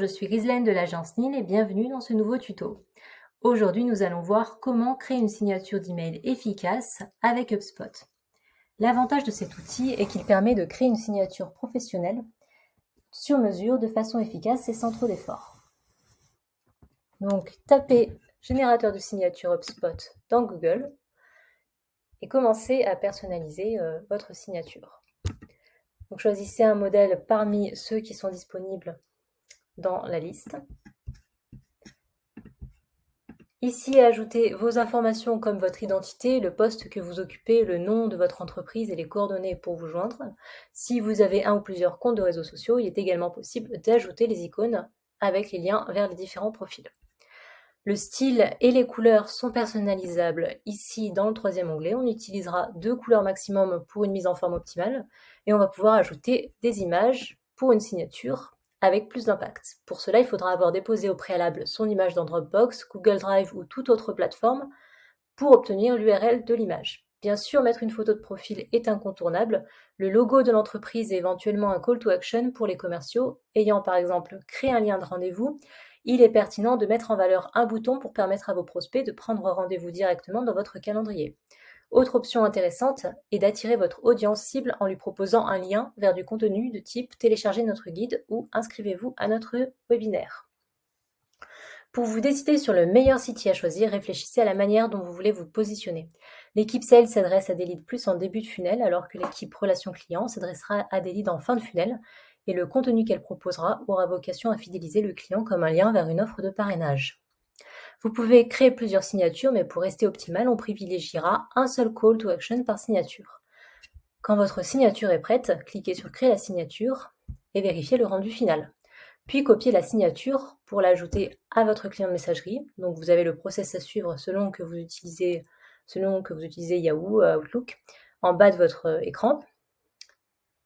suis Ghislaine de l'agence NIL et bienvenue dans ce nouveau tuto. Aujourd'hui, nous allons voir comment créer une signature d'email efficace avec HubSpot. L'avantage de cet outil est qu'il permet de créer une signature professionnelle sur mesure de façon efficace et sans trop d'efforts. Donc, tapez générateur de signature HubSpot dans Google et commencez à personnaliser votre signature. Donc, choisissez un modèle parmi ceux qui sont disponibles dans la liste. Ici, ajoutez vos informations comme votre identité, le poste que vous occupez, le nom de votre entreprise et les coordonnées pour vous joindre. Si vous avez un ou plusieurs comptes de réseaux sociaux, il est également possible d'ajouter les icônes avec les liens vers les différents profils. Le style et les couleurs sont personnalisables. Ici, dans le troisième onglet, on utilisera 2 couleurs maximum pour une mise en forme optimale et on va pouvoir ajouter des images pour une signature avec plus d'impact. Pour cela, il faudra avoir déposé au préalable son image dans Dropbox, Google Drive ou toute autre plateforme pour obtenir l'URL de l'image. Bien sûr, mettre une photo de profil est incontournable, le logo de l'entreprise et éventuellement un call to action pour les commerciaux ayant par exemple créé un lien de rendez-vous. Il est pertinent de mettre en valeur un bouton pour permettre à vos prospects de prendre rendez-vous directement dans votre calendrier. Autre option intéressante est d'attirer votre audience cible en lui proposant un lien vers du contenu de type « Téléchargez notre guide » ou « Inscrivez-vous à notre webinaire ». Pour vous décider sur le meilleur site à choisir, réfléchissez à la manière dont vous voulez vous positionner. L'équipe Sales s'adresse à des leads plus en début de funnel, alors que l'équipe Relations Clients s'adressera à des leads en fin de funnel, et le contenu qu'elle proposera aura vocation à fidéliser le client comme un lien vers une offre de parrainage. Vous pouvez créer plusieurs signatures, mais pour rester optimal, on privilégiera un seul call to action par signature. Quand votre signature est prête, cliquez sur Créer la signature et vérifiez le rendu final. Puis copiez la signature pour l'ajouter à votre client de messagerie. Donc vous avez le process à suivre selon que vous utilisez Yahoo, Outlook, en bas de votre écran.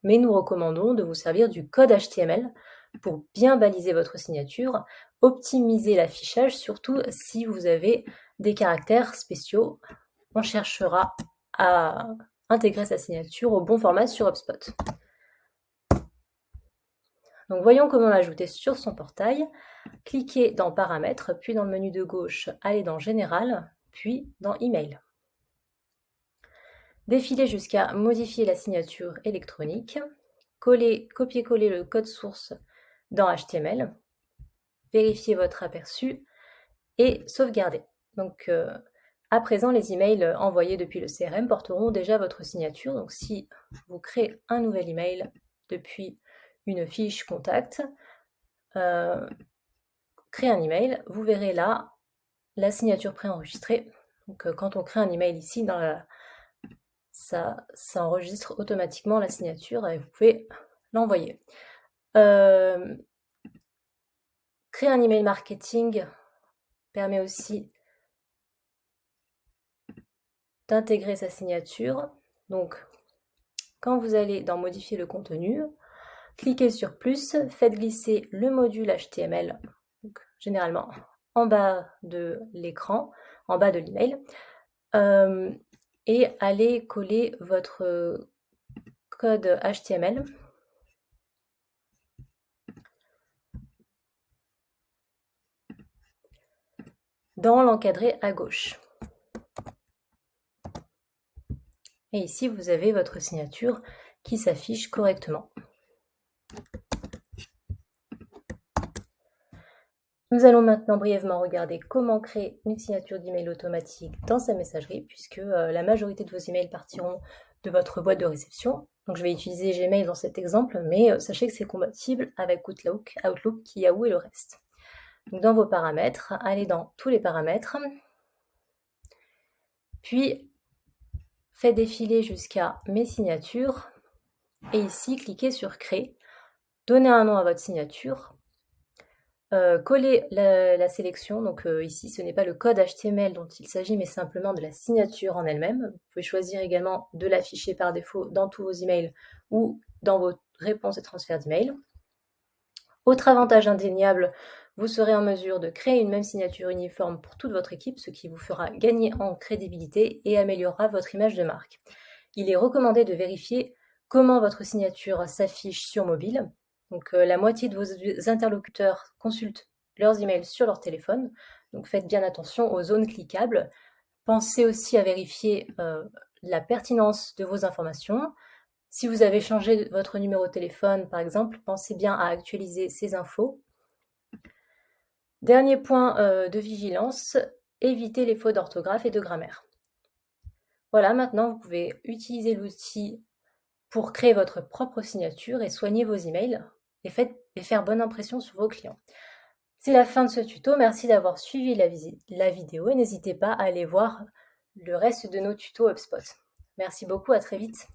Mais nous recommandons de vous servir du code HTML pour bien baliser votre signature, optimiser l'affichage, surtout si vous avez des caractères spéciaux. On cherchera à intégrer sa signature au bon format sur HubSpot. Donc voyons comment l'ajouter sur son portail. Cliquez dans Paramètres, puis dans le menu de gauche, allez dans Général, puis dans Email. Défilez jusqu'à modifier la signature électronique. Copiez-coller le code source dans HTML. Vérifiez votre aperçu et sauvegardez. Donc à présent, les emails envoyés depuis le CRM porteront déjà votre signature. Donc si vous créez un nouvel email depuis une fiche contact, créez un email, vous verrez là la signature préenregistrée. Donc quand on crée un email ici, ça enregistre automatiquement la signature et vous pouvez l'envoyer. Créer un email marketing permet aussi d'intégrer sa signature. Donc, quand vous allez dans Modifier le contenu, cliquez sur plus, faites glisser le module HTML, donc, généralement en bas de l'écran, en bas de l'email, et allez coller votre code HTML dans l'encadré à gauche. Et ici, vous avez votre signature qui s'affiche correctement. Nous allons maintenant brièvement regarder comment créer une signature d'email automatique dans sa messagerie, puisque la majorité de vos emails partiront de votre boîte de réception. Donc je vais utiliser Gmail dans cet exemple, mais sachez que c'est compatible avec Outlook, Yahoo et le reste. Donc dans vos paramètres, allez dans tous les paramètres, puis faites défiler jusqu'à mes signatures, et ici cliquez sur Créer, donnez un nom à votre signature, collez la sélection, donc ici ce n'est pas le code HTML dont il s'agit, mais simplement de la signature en elle-même. Vous pouvez choisir également de l'afficher par défaut dans tous vos emails ou dans vos réponses et transferts d'emails. Autre avantage indéniable, vous serez en mesure de créer une même signature uniforme pour toute votre équipe, ce qui vous fera gagner en crédibilité et améliorera votre image de marque. Il est recommandé de vérifier comment votre signature s'affiche sur mobile. Donc la moitié de vos interlocuteurs consultent leurs emails sur leur téléphone, donc faites bien attention aux zones cliquables. Pensez aussi à vérifier la pertinence de vos informations. Si vous avez changé votre numéro de téléphone, par exemple, pensez bien à actualiser ces infos. Dernier point de vigilance, évitez les fautes d'orthographe et de grammaire. Voilà, maintenant vous pouvez utiliser l'outil pour créer votre propre signature et soigner vos emails et faire bonne impression sur vos clients. C'est la fin de ce tuto, merci d'avoir suivi la vidéo et n'hésitez pas à aller voir le reste de nos tutos HubSpot. Merci beaucoup, à très vite.